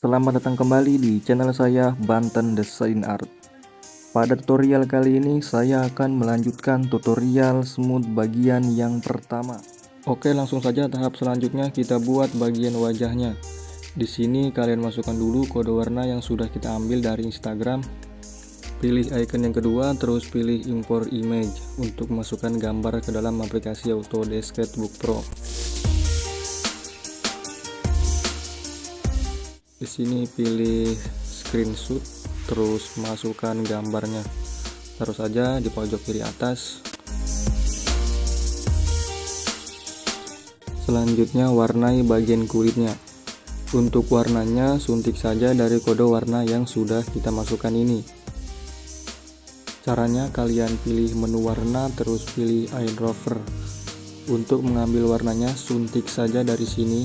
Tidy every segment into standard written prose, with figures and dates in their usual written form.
Selamat datang kembali di channel saya Banten Design Art. Pada tutorial kali ini saya akan melanjutkan tutorial smooth bagian yang pertama. Oke, langsung saja tahap selanjutnya kita buat bagian wajahnya. Di sini kalian masukkan dulu kode warna yang sudah kita ambil dari Instagram. Pilih icon yang kedua, terus pilih import image untuk masukkan gambar ke dalam aplikasi Autodesk Sketchbook Pro. Di sini pilih screenshot, terus masukkan gambarnya. Taruh saja di pojok kiri atas. Selanjutnya warnai bagian kulitnya. Untuk warnanya suntik saja dari kode warna yang sudah kita masukkan ini. Caranya kalian pilih menu warna, terus pilih air rover. Untuk mengambil warnanya suntik saja dari sini.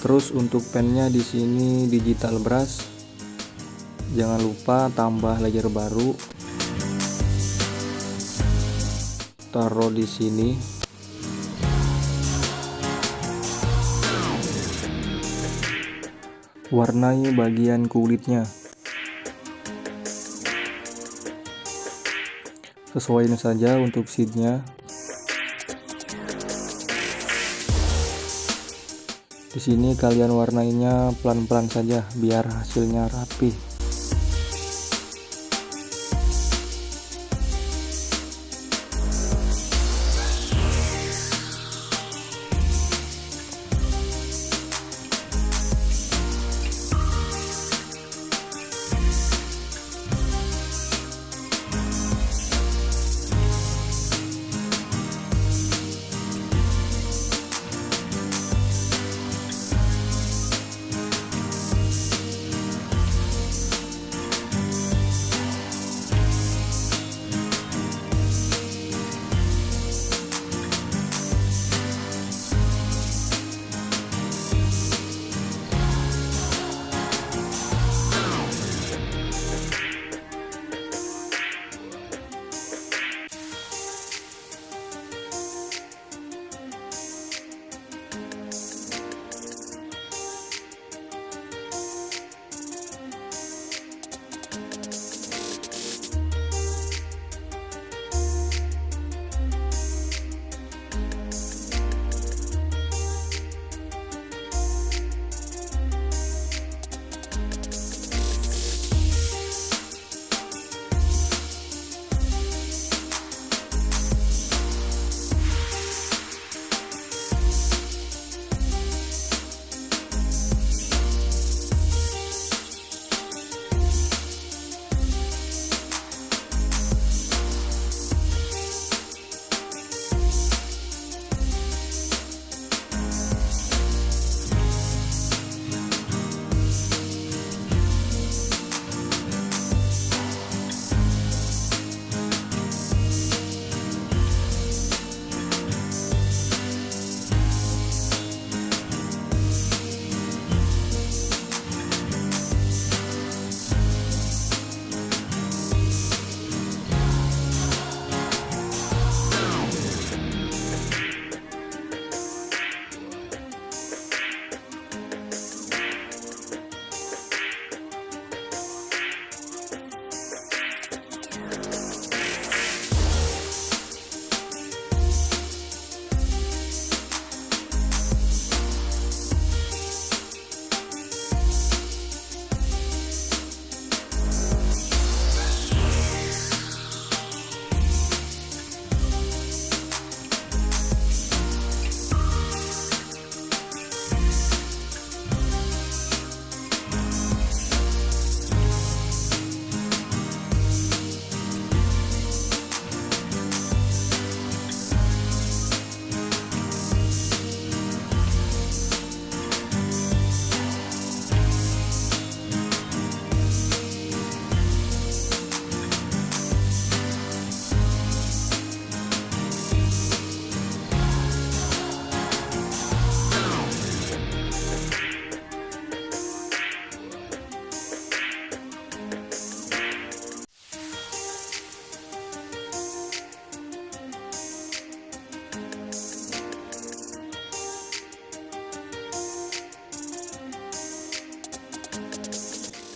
Terus untuk pennya di sini digital brush. Jangan lupa tambah layer baru. Taruh di sini. Warnai bagian kulitnya. Sesuaiin saja untuk shade-nya. Di sini kalian warnainya pelan-pelan saja biar hasilnya rapi.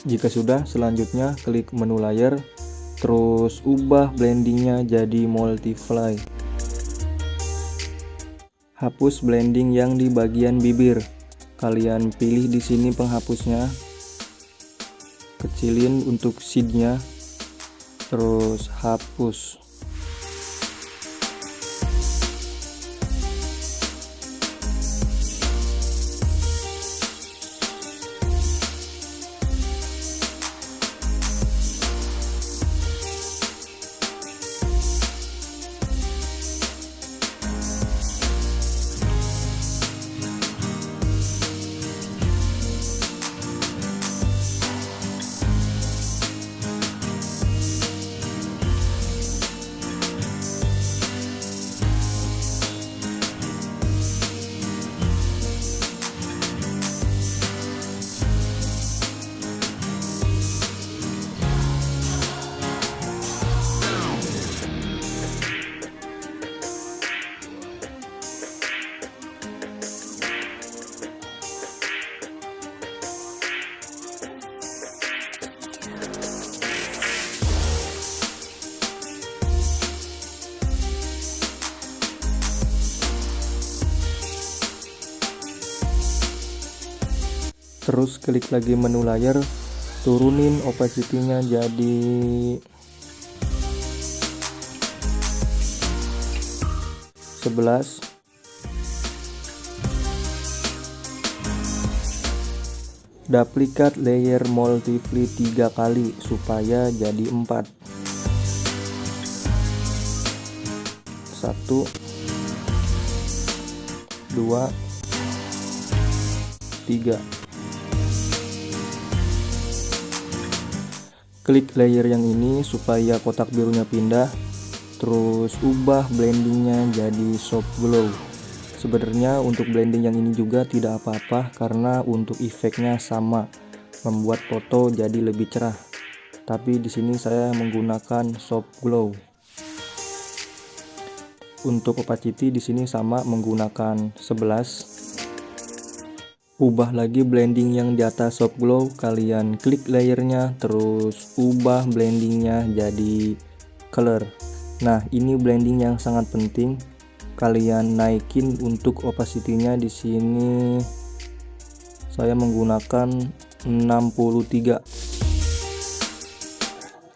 Jika sudah, selanjutnya klik menu layer, terus ubah blendingnya jadi multiply. Hapus blending yang di bagian bibir. Kalian pilih di sini penghapusnya, kecilin untuk shade-nya, terus hapus. Terus klik lagi menu layer, turunin opacity-nya jadi 11. Duplikat layer multiply 3 kali supaya jadi 4. 1 2 3. Klik layer yang ini supaya kotak birunya pindah, terus ubah blendingnya jadi soft glow. Sebenarnya untuk blending yang ini juga tidak apa-apa karena untuk efeknya sama, membuat foto jadi lebih cerah. Tapi di sini saya menggunakan soft glow. Untuk opacity di sini sama, menggunakan 11. Ubah lagi blending yang di atas soft glow, kalian klik layernya, terus ubah blendingnya jadi color. Nah, ini blending yang sangat penting. Kalian naikin untuk opacity-nya, di sini saya menggunakan 63.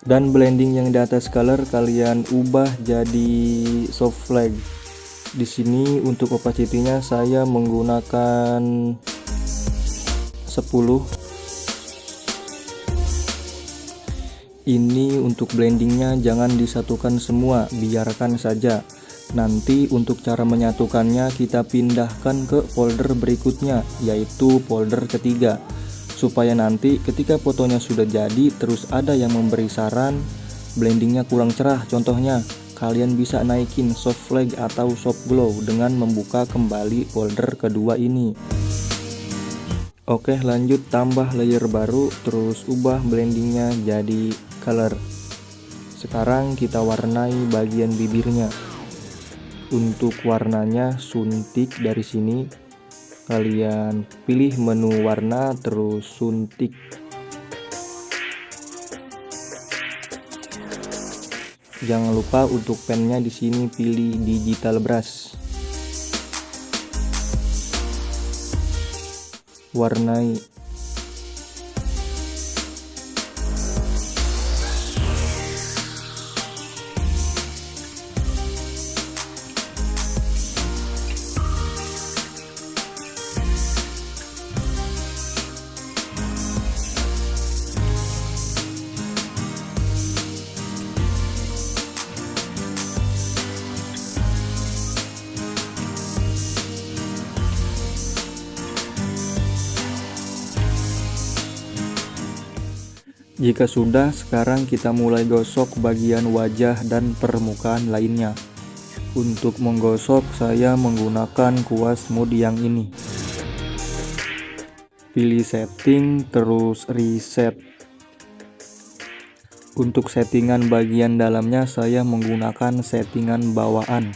Dan blending yang di atas color kalian ubah jadi soft flag. Di sini untuk opacity-nya saya menggunakan 10. Ini untuk blendingnya jangan disatukan semua, biarkan saja. Nanti untuk cara menyatukannya kita pindahkan ke folder berikutnya, yaitu folder ketiga, supaya nanti ketika fotonya sudah jadi terus ada yang memberi saran blendingnya kurang cerah, contohnya kalian bisa naikin soft flag atau soft glow dengan membuka kembali folder kedua ini. Oke, lanjut tambah layer baru, terus ubah blendingnya jadi color. Sekarang kita warnai bagian bibirnya. Untuk warnanya suntik, dari sini kalian pilih menu warna terus suntik. Jangan lupa untuk pennya di sini pilih digital brush. Warnai. Jika sudah, sekarang kita mulai gosok bagian wajah dan permukaan lainnya. Untuk menggosok saya menggunakan kuas mode yang ini. Pilih setting, terus reset. Untuk settingan bagian dalamnya saya menggunakan settingan bawaan.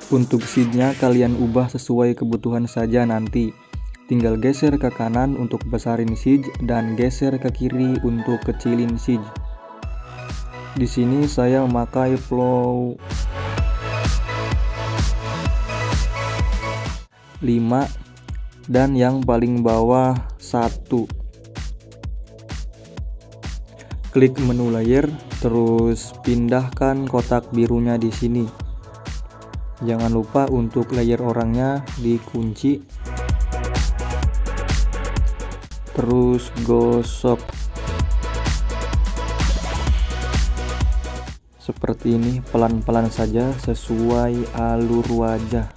Untuk shade-nya kalian ubah sesuai kebutuhan saja nanti. Tinggal geser ke kanan untuk besarin siege dan geser ke kiri untuk kecilin siege. Di sini saya memakai flow 5 dan yang paling bawah 1. Klik menu layer, terus pindahkan kotak birunya di sini. Jangan lupa untuk layer orangnya dikunci. Terus gosok seperti ini, pelan-pelan saja sesuai alur wajah.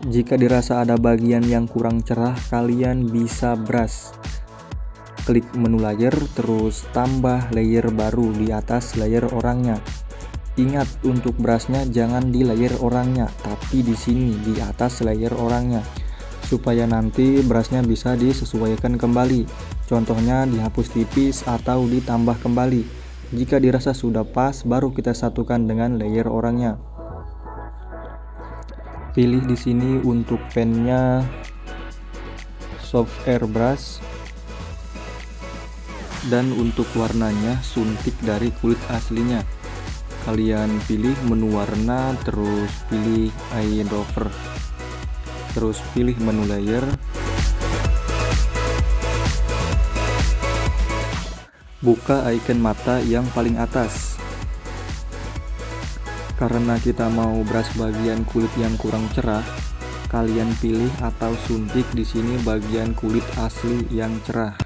Jika dirasa ada bagian yang kurang cerah, kalian bisa brush. Klik menu layer, terus tambah layer baru di atas layer orangnya. Ingat, untuk brushnya jangan di layer orangnya, tapi di sini di atas layer orangnya, supaya nanti brushnya bisa disesuaikan kembali. Contohnya dihapus tipis atau ditambah kembali. Jika dirasa sudah pas, baru kita satukan dengan layer orangnya. Pilih di sini untuk pennya soft airbrush Dan untuk warnanya suntik dari kulit aslinya. Kalian pilih menu warna, terus pilih eyedropper, terus pilih menu layer, buka icon mata yang paling atas. Karena kita mau brush bagian kulit yang kurang cerah, kalian pilih atau suntik di sini bagian kulit asli yang cerah.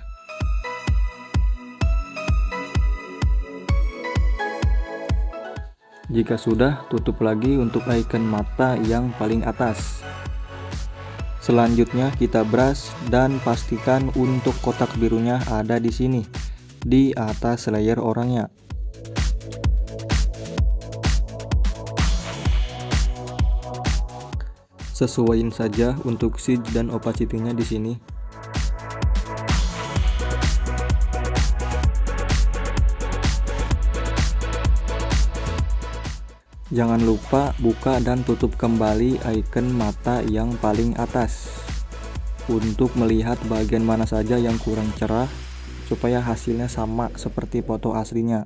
Jika sudah, tutup lagi untuk icon mata yang paling atas. Selanjutnya kita brush dan pastikan untuk kotak birunya ada di sini, di atas layer orangnya. Sesuaiin saja untuk size dan opacity-nya di sini. Jangan lupa buka dan tutup kembali icon mata yang paling atas untuk melihat bagian mana saja yang kurang cerah supaya hasilnya sama seperti foto aslinya.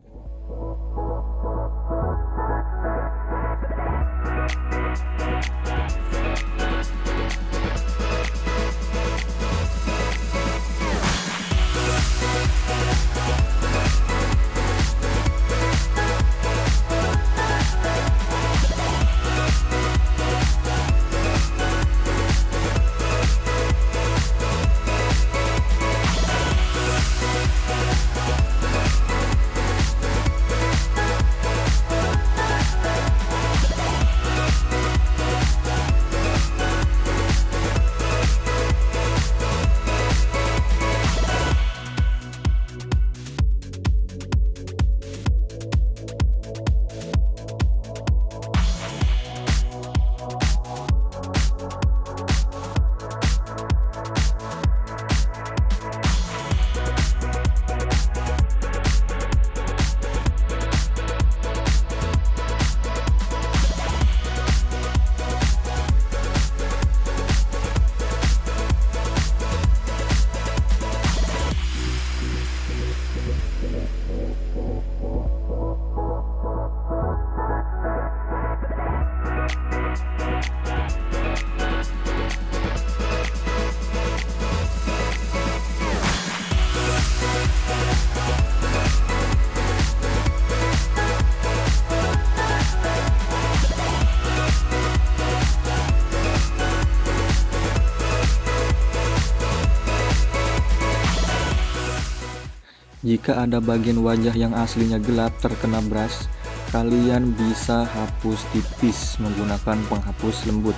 Jika ada bagian wajah yang aslinya gelap terkena brush, kalian bisa hapus tipis menggunakan penghapus lembut.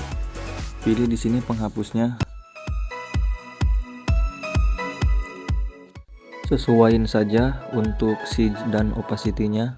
Pilih di sini penghapusnya. Sesuaiin saja untuk size dan opacity-nya.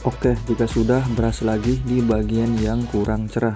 Oke, jika sudah, brush lagi di bagian yang kurang cerah.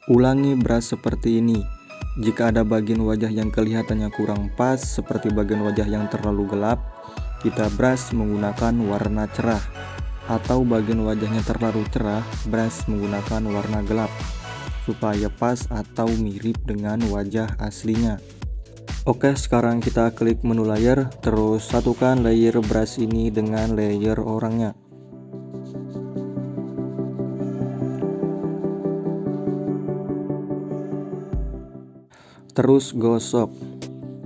Ulangi brush seperti ini. Jika ada bagian wajah yang kelihatannya kurang pas, seperti bagian wajah yang terlalu gelap, kita brush menggunakan warna cerah. Atau bagian wajahnya terlalu cerah, brush menggunakan warna gelap, supaya pas atau mirip dengan wajah aslinya. Oke, sekarang kita klik menu layer, terus satukan layer brush ini dengan layer orangnya. Terus gosok.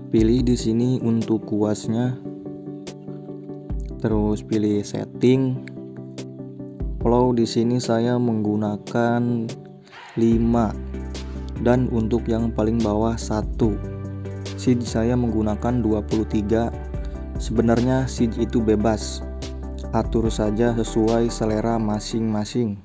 Pilih di sini untuk kuasnya. Terus pilih setting. Flow di sini saya menggunakan 5 dan untuk yang paling bawah 1. Seed saya menggunakan 23. Sebenarnya seed itu bebas. Atur saja sesuai selera masing-masing.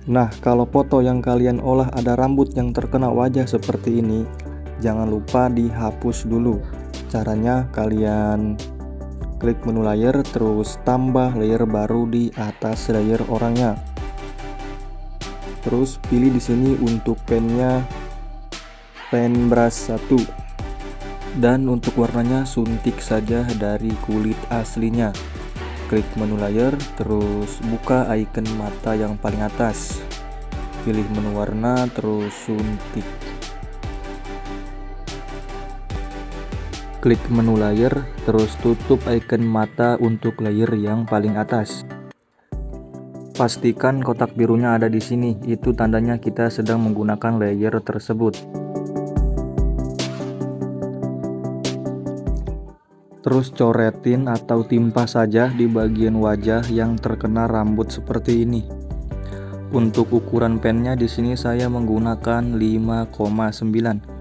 Nah, kalau foto yang kalian olah ada rambut yang terkena wajah seperti ini, jangan lupa dihapus dulu. Caranya kalian klik menu layer, terus tambah layer baru di atas layer orangnya. Terus pilih di sini untuk pennya pen brush 1. Dan untuk warnanya suntik saja dari kulit aslinya. Klik menu layer, terus buka icon mata yang paling atas. Pilih menu warna, terus suntik. Klik menu layer, terus tutup icon mata untuk layer yang paling atas. Pastikan kotak birunya ada di sini, itu tandanya kita sedang menggunakan layer tersebut. Terus coretin atau timpa saja di bagian wajah yang terkena rambut seperti ini. Untuk ukuran pennya di sini saya menggunakan 5,9.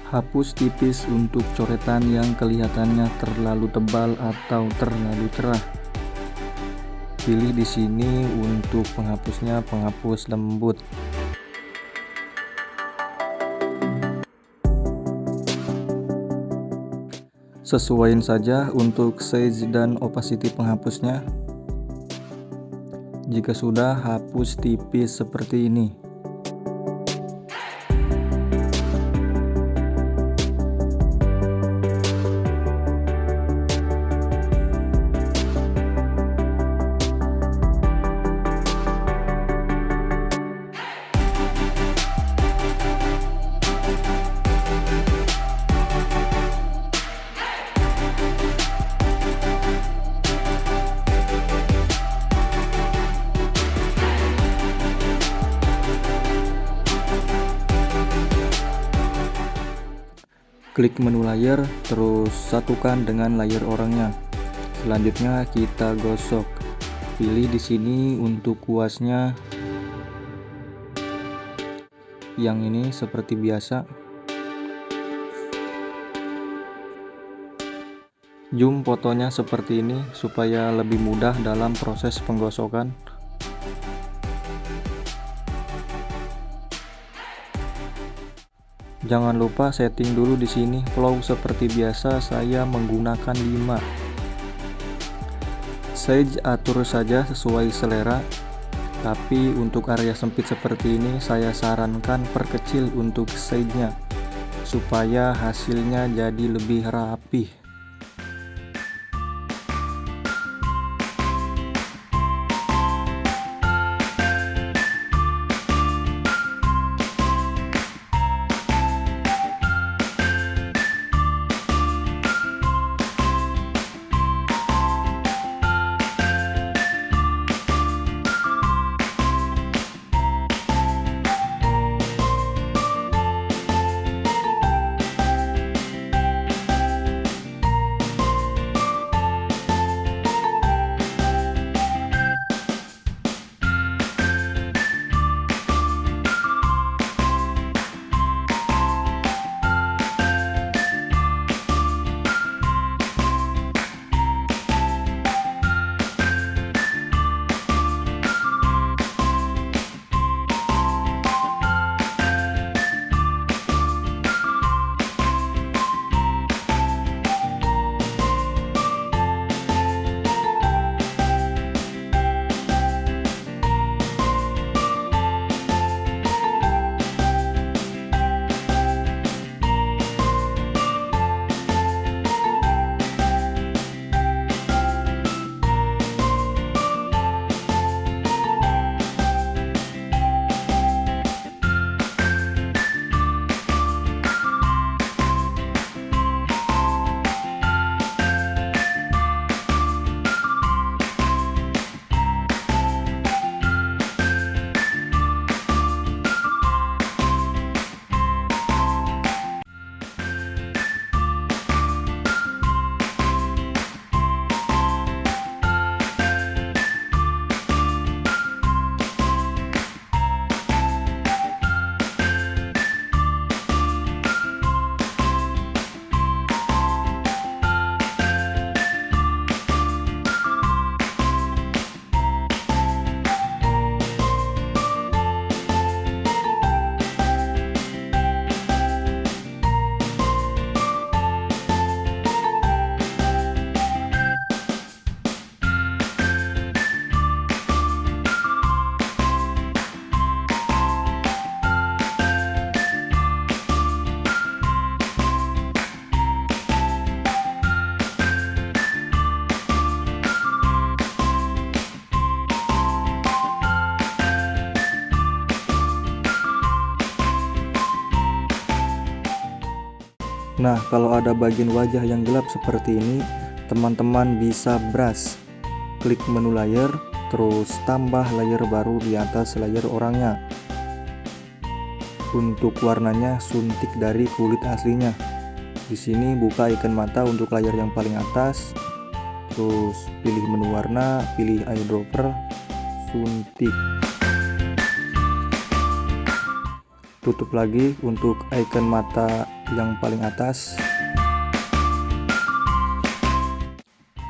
Hapus tipis untuk coretan yang kelihatannya terlalu tebal atau terlalu cerah. Pilih di sini untuk penghapusnya penghapus lembut. Sesuaiin saja untuk size dan opacity penghapusnya. Jika sudah, hapus tipis seperti ini. Klik menu layer, terus satukan dengan layer orangnya. Selanjutnya kita gosok. Pilih di sini untuk kuasnya. Yang ini seperti biasa. Zoom fotonya seperti ini supaya lebih mudah dalam proses penggosokan. Jangan lupa setting dulu di sini flow seperti biasa, saya menggunakan 5. Size atur saja sesuai selera. Tapi untuk area sempit seperti ini saya sarankan perkecil untuk size-nya supaya hasilnya jadi lebih rapih. Nah, kalau ada bagian wajah yang gelap seperti ini, teman-teman bisa brush, klik menu layer, terus tambah layer baru di atas layer orangnya. Untuk warnanya suntik dari kulit aslinya. Di sini buka icon mata untuk layer yang paling atas, terus pilih menu warna, pilih eyedropper, suntik. Tutup lagi untuk icon mata yang paling atas.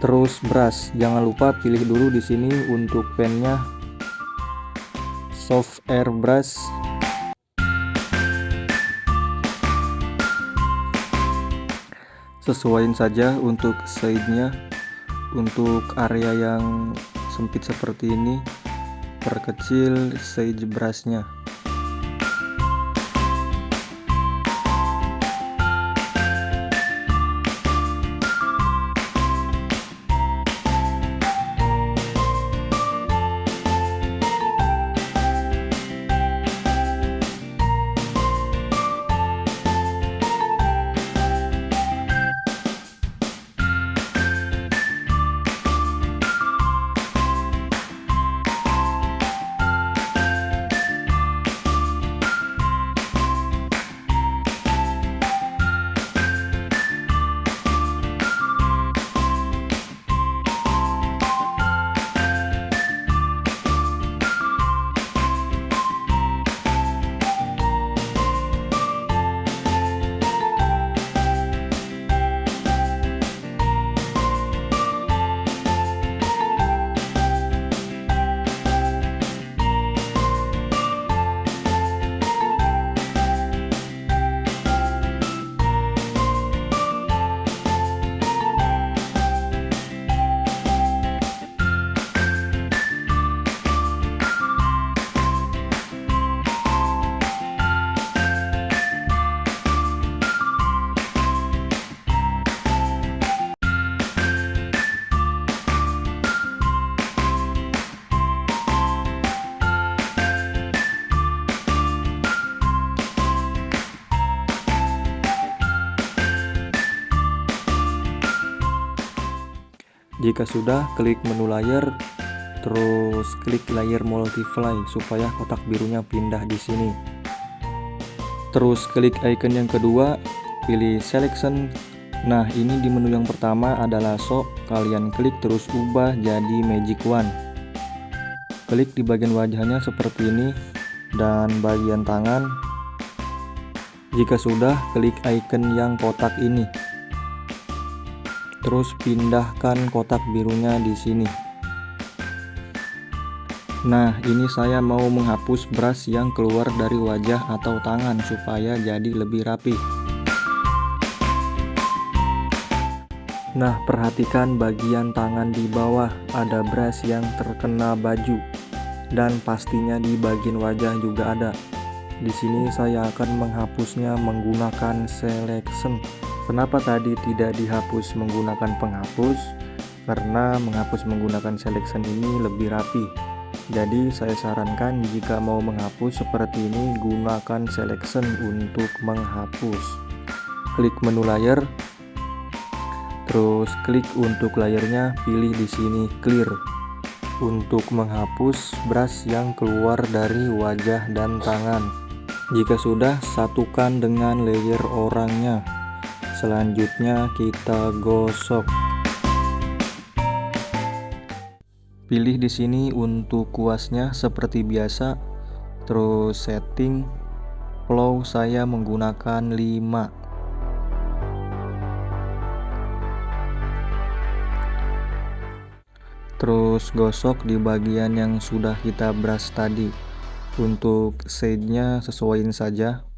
Terus brush, jangan lupa pilih dulu di sini untuk pennya soft airbrush. Sesuaiin saja untuk size-nya. Untuk area yang sempit seperti ini, perkecil size brush-nya. Jika sudah, klik menu layer, terus klik layer multiply supaya kotak birunya pindah di sini. Terus klik icon yang kedua, pilih selection. Nah, ini di menu yang pertama ada lasso, kalian klik terus ubah jadi magic wand. Klik di bagian wajahnya seperti ini dan bagian tangan. Jika sudah, klik icon yang kotak ini. Terus pindahkan kotak birunya di sini. Nah, ini saya mau menghapus brush yang keluar dari wajah atau tangan supaya jadi lebih rapi. Nah, perhatikan bagian tangan di bawah, ada brush yang terkena baju dan pastinya di bagian wajah juga ada. Di sini saya akan menghapusnya menggunakan selection. Kenapa tadi tidak dihapus menggunakan penghapus? Karena menghapus menggunakan selection ini lebih rapi. Jadi saya sarankan jika mau menghapus seperti ini, gunakan selection untuk menghapus. Klik menu layer, terus klik untuk layernya, pilih di sini clear untuk menghapus brush yang keluar dari wajah dan tangan. Jika sudah, satukan dengan layer orangnya. Selanjutnya kita gosok. Pilih di sini untuk kuasnya seperti biasa. Terus setting flow saya menggunakan 5. Terus gosok di bagian yang sudah kita brush tadi. Untuk shade-nya sesuaiin saja.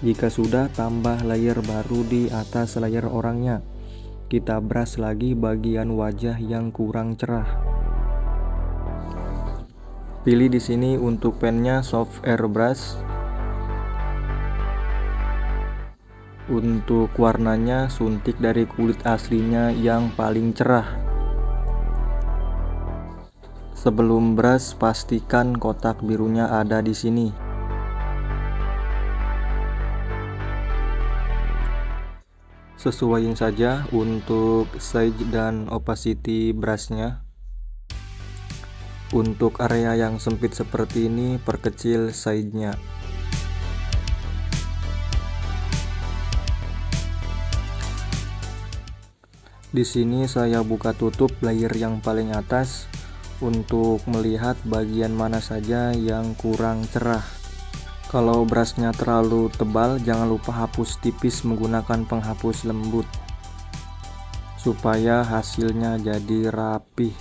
Jika sudah, tambah layer baru di atas layer orangnya. Kita brush lagi bagian wajah yang kurang cerah. Pilih di sini untuk pennya soft airbrush. Untuk warnanya suntik dari kulit aslinya yang paling cerah. Sebelum brush, pastikan kotak birunya ada di sini. Sesuaiin saja untuk size dan opacity brushnya. Untuk area yang sempit seperti ini, perkecil size-nya. Di sini saya buka tutup layer yang paling atas untuk melihat bagian mana saja yang kurang cerah. Kalau brushnya terlalu tebal, jangan lupa hapus tipis menggunakan penghapus lembut supaya hasilnya jadi rapih.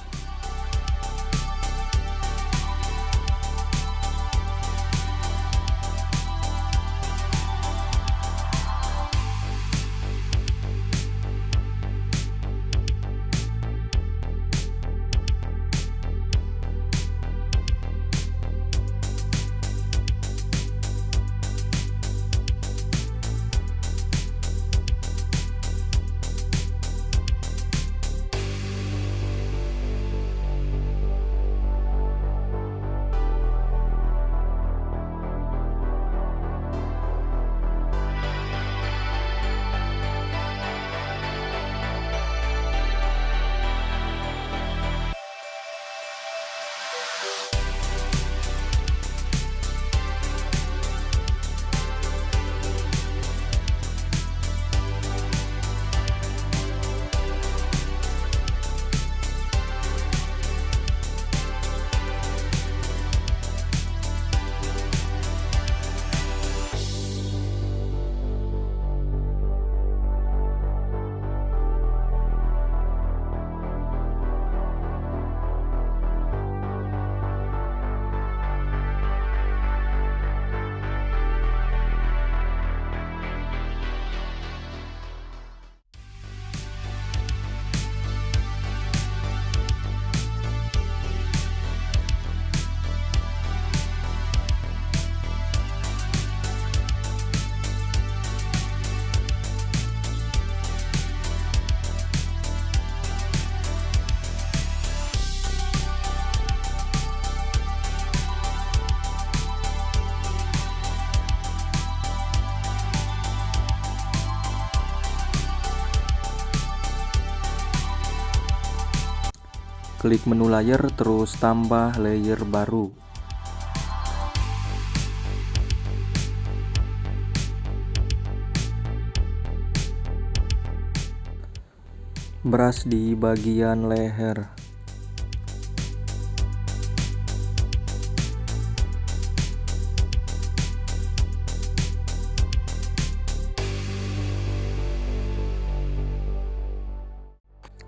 Klik menu layer, terus tambah layer baru. Brush di bagian leher.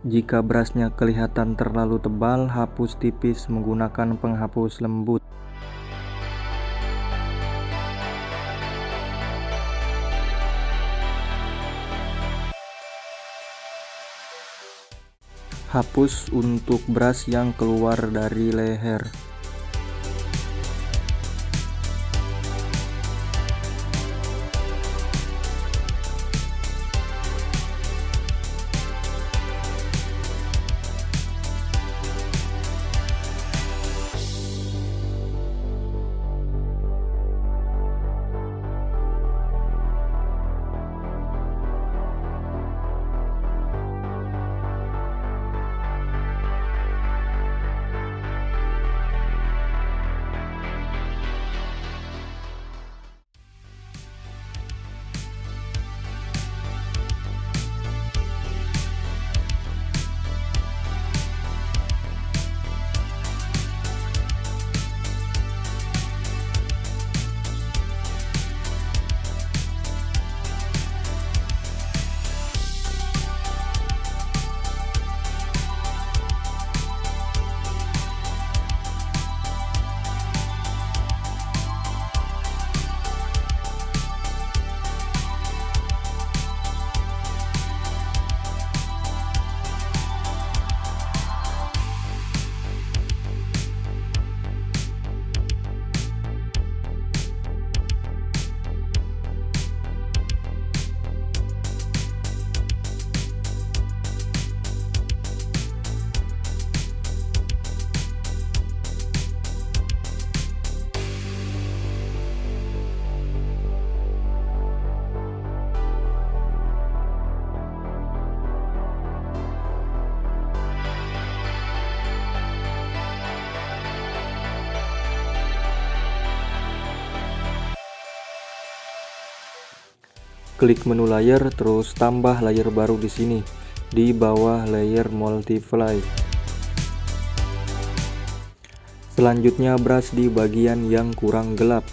Jika brushnya kelihatan terlalu tebal, hapus tipis menggunakan penghapus lembut. Hapus untuk brush yang keluar dari leher. Klik menu layer, terus tambah layer baru di sini, di bawah layer multiply. Selanjutnya brush di bagian yang kurang gelap.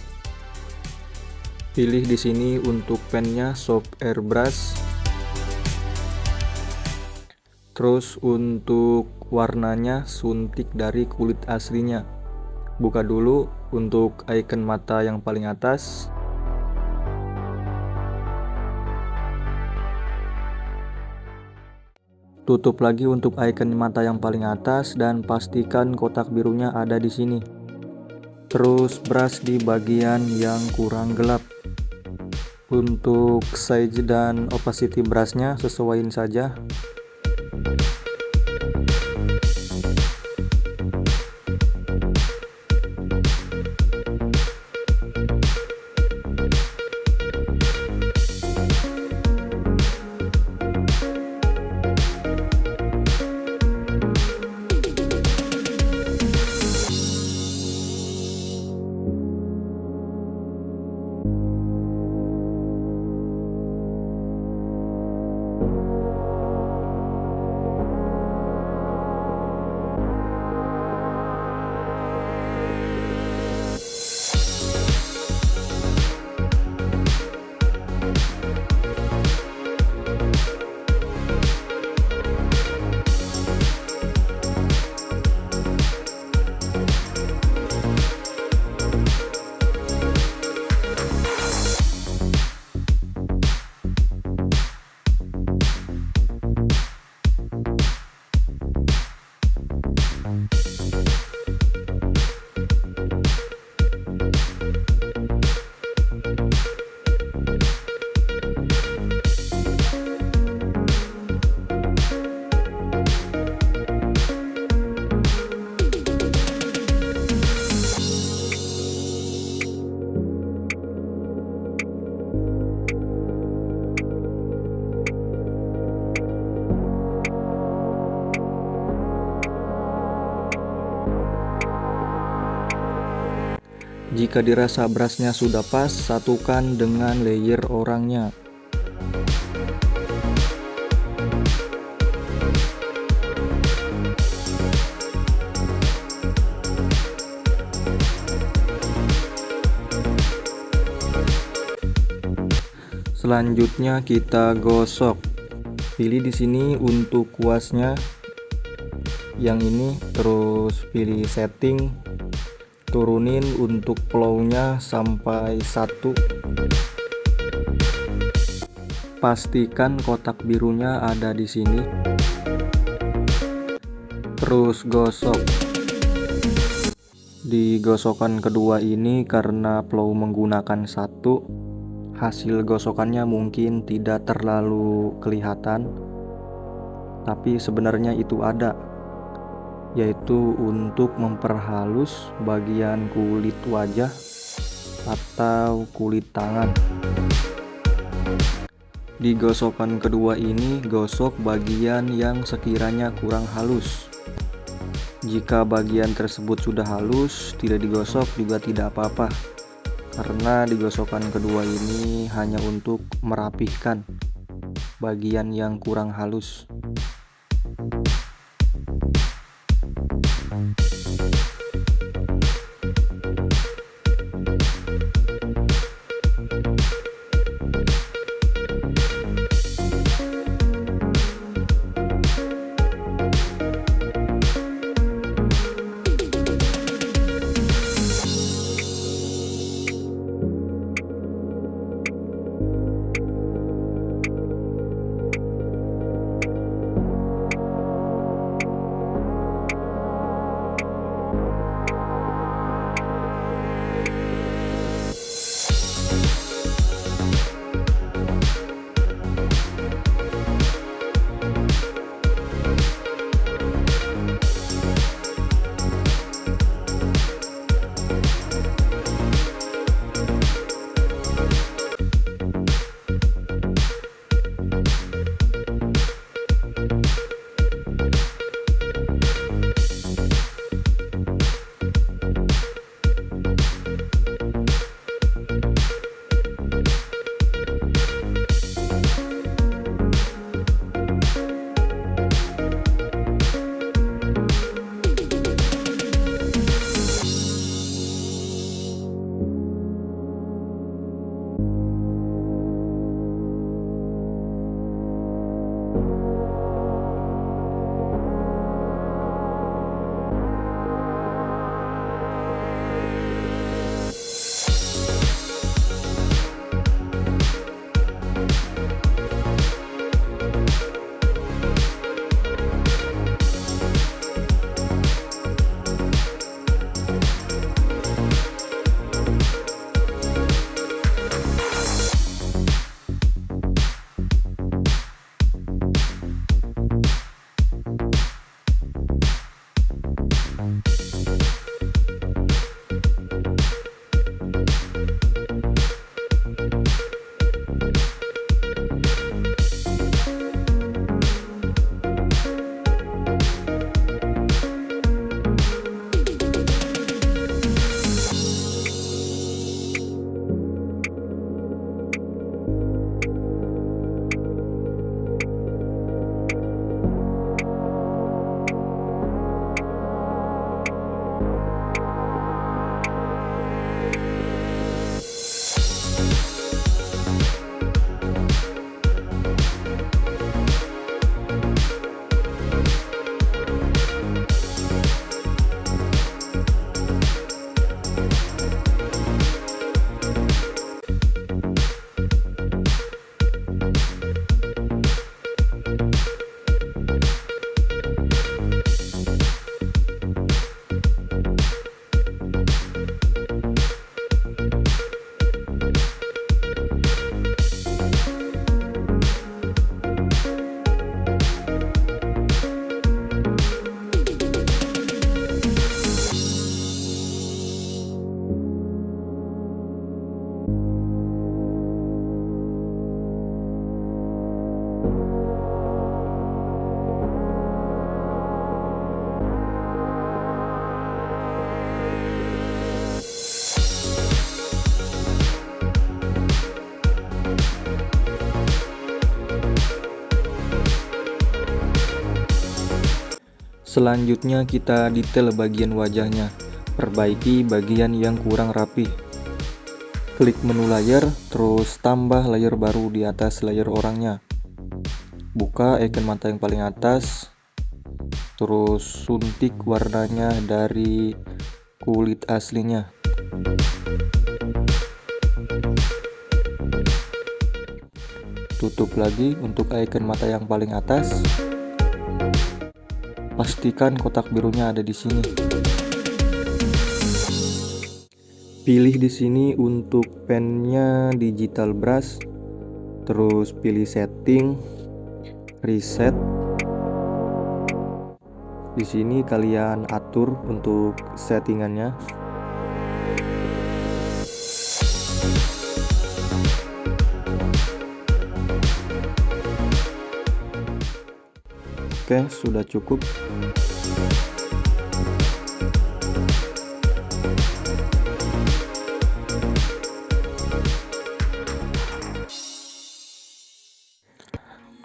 Pilih di sini untuk pennya soft airbrush. Terus untuk warnanya suntik dari kulit aslinya. Buka dulu untuk icon mata yang paling atas. Tutup lagi untuk icon mata yang paling atas dan pastikan kotak birunya ada di sini. Terus brush di bagian yang kurang gelap. Untuk size dan opacity brushnya sesuaiin saja. Jika dirasa brushnya sudah pas, satukan dengan layer orangnya. Selanjutnya kita gosok. Pilih di sini untuk kuasnya yang ini, terus pilih setting. Turunin untuk plownya sampai 1. Pastikan kotak birunya ada di sini. Terus gosok. Di gosokan kedua ini karena plow menggunakan 1, hasil gosokannya mungkin tidak terlalu kelihatan, tapi sebenarnya itu ada, yaitu untuk memperhalus bagian kulit wajah atau kulit tangan. Di gosokan kedua ini, gosok bagian yang sekiranya kurang halus. Jika bagian tersebut sudah halus, tidak digosok juga tidak apa-apa, karena di gosokan kedua ini hanya untuk merapihkan bagian yang kurang halus. Selanjutnya kita detail bagian wajahnya, perbaiki bagian yang kurang rapi. Klik menu layer, terus tambah layer baru di atas layer orangnya. Buka icon mata yang paling atas, terus suntik warnanya dari kulit aslinya. Tutup lagi untuk icon mata yang paling atas. Pastikan kotak birunya ada di sini. Pilih di sini untuk pennya digital brush, terus pilih setting, reset. Di sini kalian atur untuk settingannya. Oke, sudah cukup.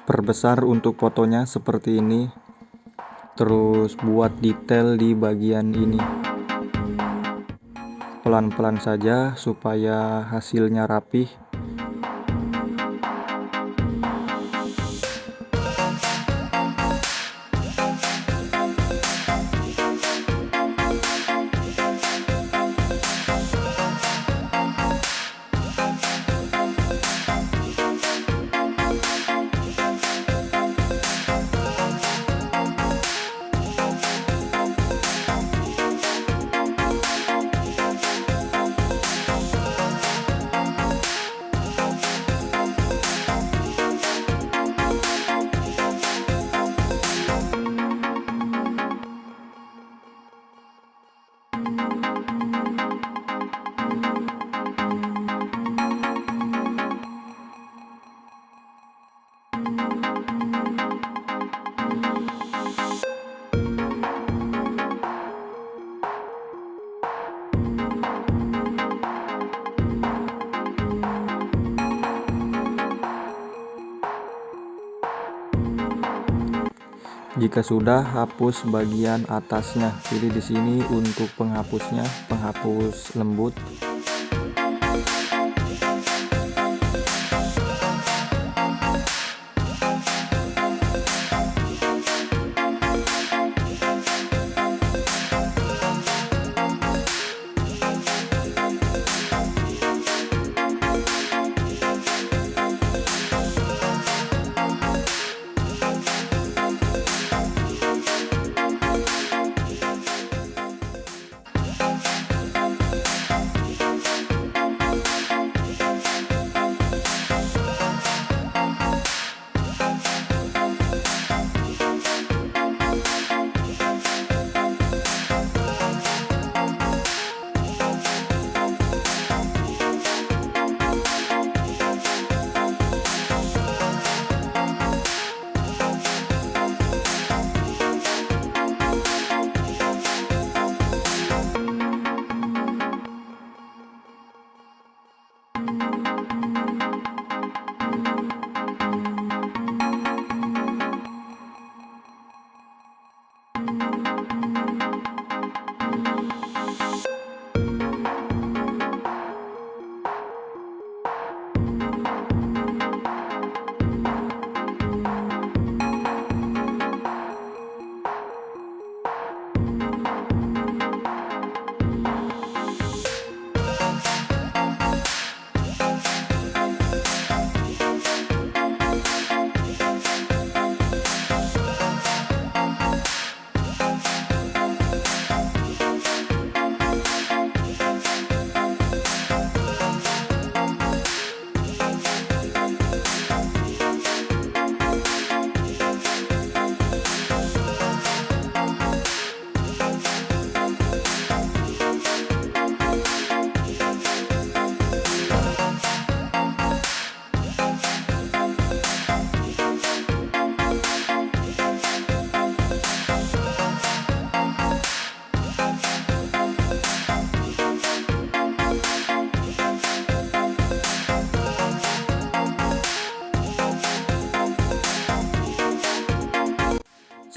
Perbesar untuk fotonya seperti ini. Terus buat detail di bagian ini. Pelan-pelan saja supaya hasilnya rapih. Jika sudah, hapus bagian atasnya. Pilih di sini untuk penghapusnya, penghapus lembut.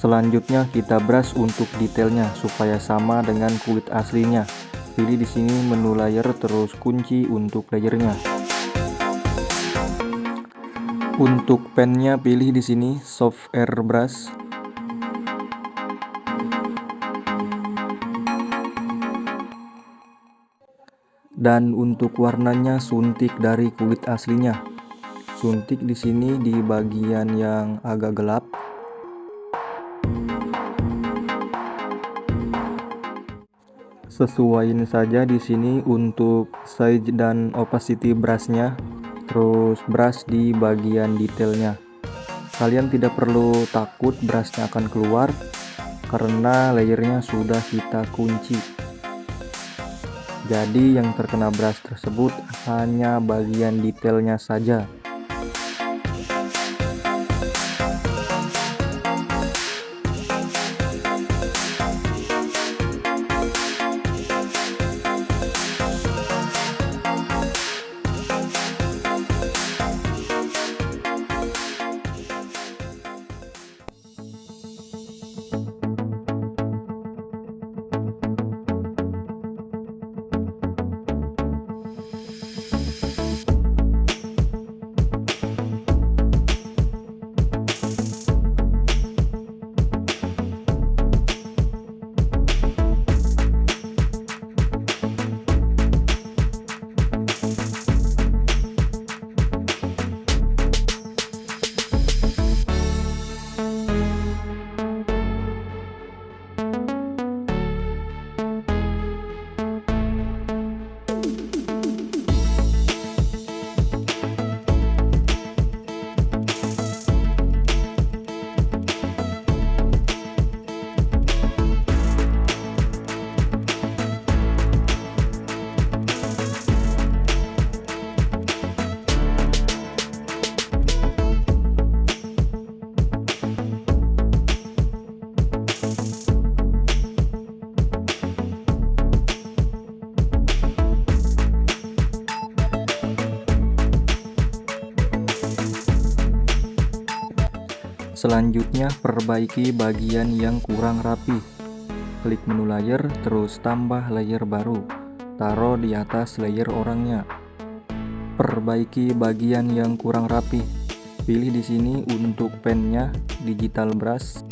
Selanjutnya kita brush untuk detailnya supaya sama dengan kulit aslinya. Pilih di sini menu layer terus kunci untuk layernya. Untuk pennya pilih di sini soft airbrush. Dan untuk warnanya suntik dari kulit aslinya. Suntik di sini di bagian yang agak gelap. Sesuaiin saja di sini untuk size dan opacity brushnya, terus brush di bagian detailnya. Kalian tidak perlu takut brushnya akan keluar karena layernya sudah kita kunci. Jadi yang terkena brush tersebut hanya bagian detailnya saja. Selanjutnya perbaiki bagian yang kurang rapi. Klik menu layer terus tambah layer baru. Taruh di atas layer orangnya. Perbaiki bagian yang kurang rapi. Pilih di sini untuk pennya digital brush.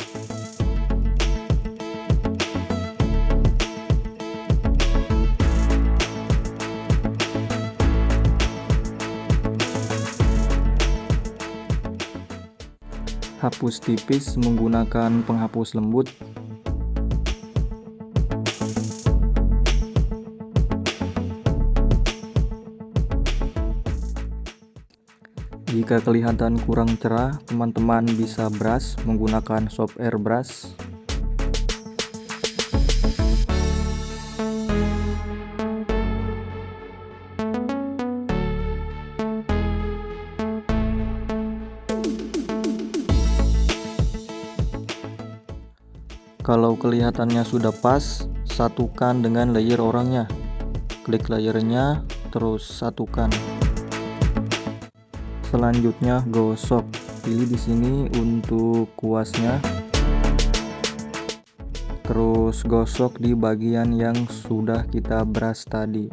Hapus tipis menggunakan penghapus lembut. Jika kelihatan kurang cerah, teman-teman bisa brush menggunakan soft airbrush. Kalau kelihatannya sudah pas, satukan dengan layer orangnya. Klik layernya, terus satukan. Selanjutnya gosok. Pilih di sini untuk kuasnya. Terus gosok di bagian yang sudah kita brush tadi.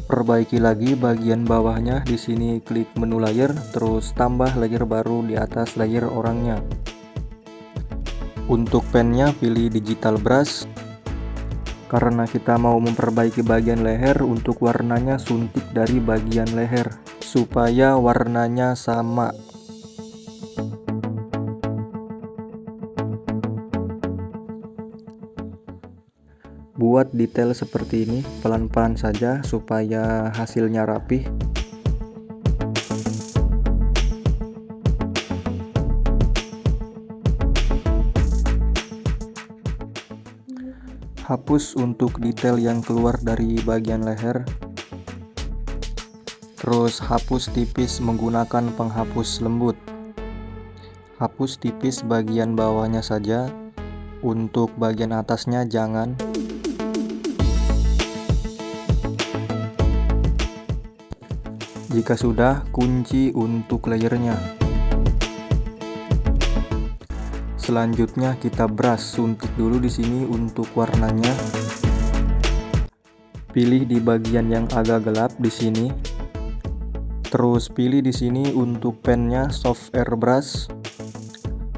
Perbaiki lagi bagian bawahnya. Di sini klik menu layer, terus tambah layer baru di atas layer orangnya. Untuk pennya pilih digital brush. Karena kita mau memperbaiki bagian leher, untuk warnanya suntik dari bagian leher supaya warnanya sama. Buat detail seperti ini pelan-pelan saja supaya hasilnya rapih. Hapus untuk detail yang keluar dari bagian leher. Terus hapus tipis menggunakan penghapus lembut. Hapus tipis bagian bawahnya saja, untuk bagian atasnya jangan. Jika sudah, kunci untuk layernya. Selanjutnya kita brush, suntik dulu di sini untuk warnanya. Pilih di bagian yang agak gelap di sini. Terus pilih di sini untuk pennya soft airbrush.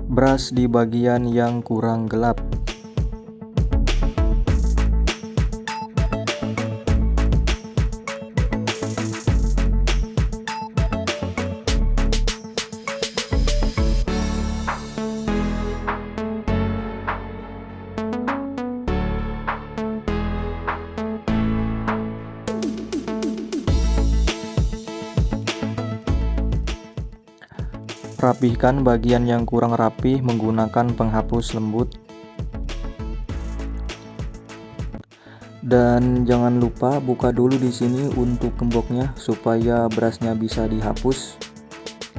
Brush di bagian yang kurang gelap. Rapihkan bagian yang kurang rapih menggunakan penghapus lembut. Dan jangan lupa buka dulu di sini untuk gemboknya supaya brushnya bisa dihapus.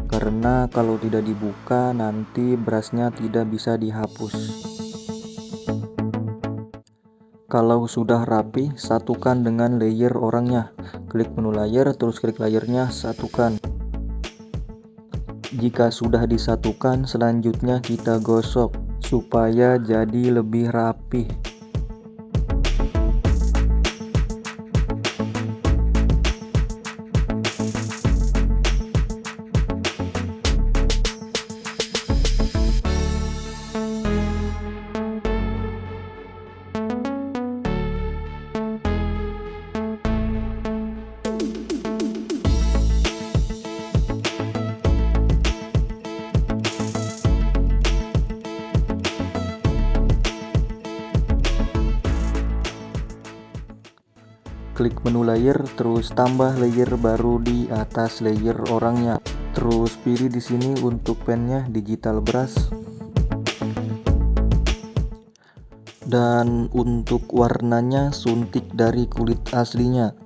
Karena kalau tidak dibuka nanti brushnya tidak bisa dihapus. Kalau sudah rapi, satukan dengan layer orangnya. Klik menu layer, terus klik layernya, satukan. Jika sudah disatukan, selanjutnya kita gosok supaya jadi lebih rapi. Klik menu layer, terus tambah layer baru di atas layer orangnya. Terus pilih di sini untuk pennya digital brush. Dan untuk warnanya suntik dari kulit aslinya.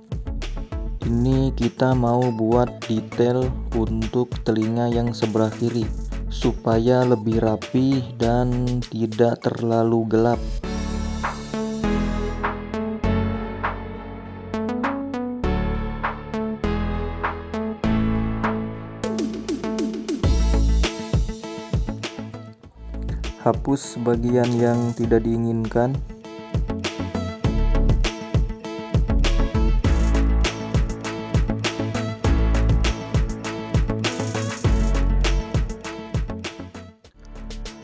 Ini kita mau buat detail untuk telinga yang sebelah kiri supaya lebih rapi dan tidak terlalu gelap. Hapus bagian yang tidak diinginkan.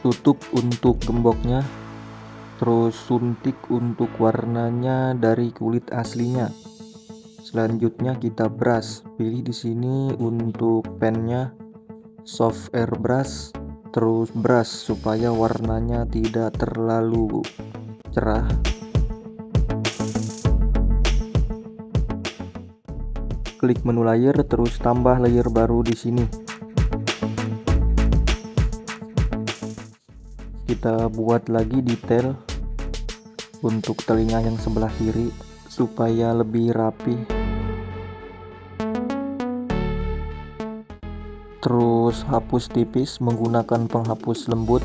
Tutup untuk gemboknya. Terus suntik untuk warnanya dari kulit aslinya. Selanjutnya kita brush. Pilih di sini untuk pennya soft airbrush. Terus brush supaya warnanya tidak terlalu cerah. Klik menu layer, terus tambah layer baru di sini. Kita buat lagi detail untuk telinga yang sebelah kiri supaya lebih rapi. Terus hapus tipis menggunakan penghapus lembut.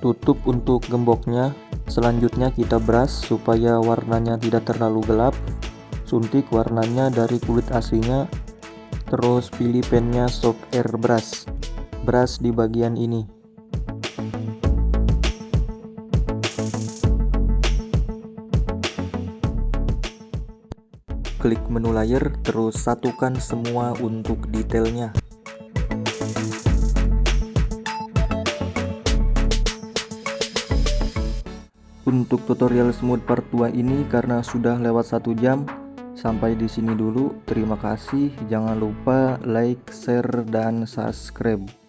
Tutup untuk gemboknya. Selanjutnya kita brush supaya warnanya tidak terlalu gelap. Suntik warnanya dari kulit aslinya. Terus pilih pennya soft airbrush. Brush di bagian ini. Klik menu layer, terus satukan semua untuk detailnya. Untuk tutorial smooth part 2 ini karena sudah lewat 1 jam, sampai di sini dulu. Terima kasih. Jangan lupa like, share, dan subscribe.